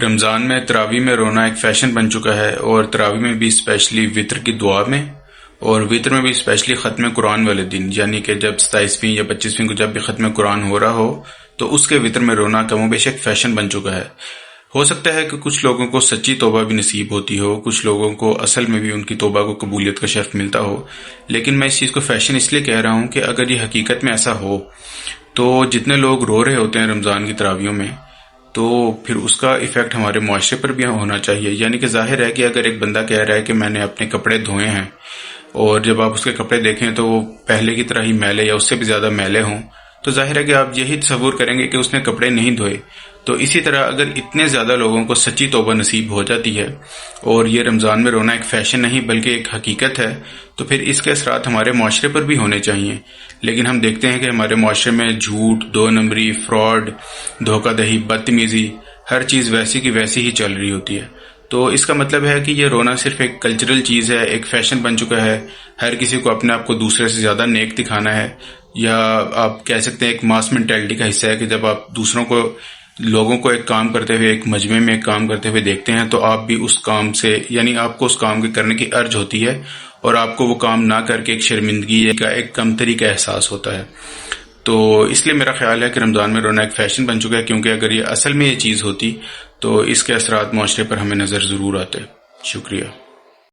رمضان میں تراویح میں رونا ایک فیشن بن چکا ہے، اور تراویح میں بھی اسپیشلی وطر کی دعا میں، اور وطر میں بھی اسپیشلی ختم قرآن والے دن، یعنی کہ جب 27ویں یا 25ویں کو جب بھی ختم قرآن ہو رہا ہو تو اس کے وطر میں رونا کم و بیش ایک فیشن بن چکا ہے۔ ہو سکتا ہے کہ کچھ لوگوں کو سچی توبہ بھی نصیب ہوتی ہو، کچھ لوگوں کو اصل میں بھی ان کی توبہ کو قبولیت کا شرف ملتا ہو، لیکن میں اس چیز کو فیشن اس لیے کہہ رہا ہوں کہ اگر یہ حقیقت میں ایسا ہو تو جتنے لوگ رو رہے ہوتے ہیں رمضان کی تراویحوں میں، تو پھر اس کا ایفیکٹ ہمارے معاشرے پر بھی ہونا چاہیے۔ یعنی کہ ظاہر ہے کہ اگر ایک بندہ کہہ رہا ہے کہ میں نے اپنے کپڑے دھوئے ہیں، اور جب آپ اس کے کپڑے دیکھیں تو وہ پہلے کی طرح ہی میلے یا اس سے بھی زیادہ میلے ہوں، تو ظاہر ہے کہ آپ یہی تصور کریں گے کہ اس نے کپڑے نہیں دھوئے۔ تو اسی طرح اگر اتنے زیادہ لوگوں کو سچی توبہ نصیب ہو جاتی ہے، اور یہ رمضان میں رونا ایک فیشن نہیں بلکہ ایک حقیقت ہے، تو پھر اس کے اثرات ہمارے معاشرے پر بھی ہونے چاہیے۔ لیکن ہم دیکھتے ہیں کہ ہمارے معاشرے میں جھوٹ، دو نمبری، فراڈ، دھوکہ دہی، بدتمیزی، ہر چیز ویسی کی ویسی ہی چل رہی ہوتی ہے۔ تو اس کا مطلب ہے کہ یہ رونا صرف ایک کلچرل چیز ہے، ایک فیشن بن چکا ہے۔ ہر کسی کو اپنے آپ کو دوسرے سے زیادہ نیک دکھانا ہے، یا آپ کہہ سکتے ہیں ایک ماس مینٹیلٹی کا حصہ ہے کہ جب آپ دوسروں کو، لوگوں کو ایک کام کرتے ہوئے، ایک مجمع میں ایک کام کرتے ہوئے دیکھتے ہیں تو آپ بھی اس کام سے، یعنی آپ کو اس کام کے کرنے کی ارج ہوتی ہے، اور آپ کو وہ کام نہ کر کے ایک شرمندگی کا، ایک کمتری کا احساس ہوتا ہے۔ تو اس لیے میرا خیال ہے کہ رمضان میں رونا ایک فیشن بن چکا ہے، کیونکہ اگر یہ اصل میں یہ چیز ہوتی تو اس کے اثرات معاشرے پر ہمیں نظر ضرور آتے۔ شکریہ۔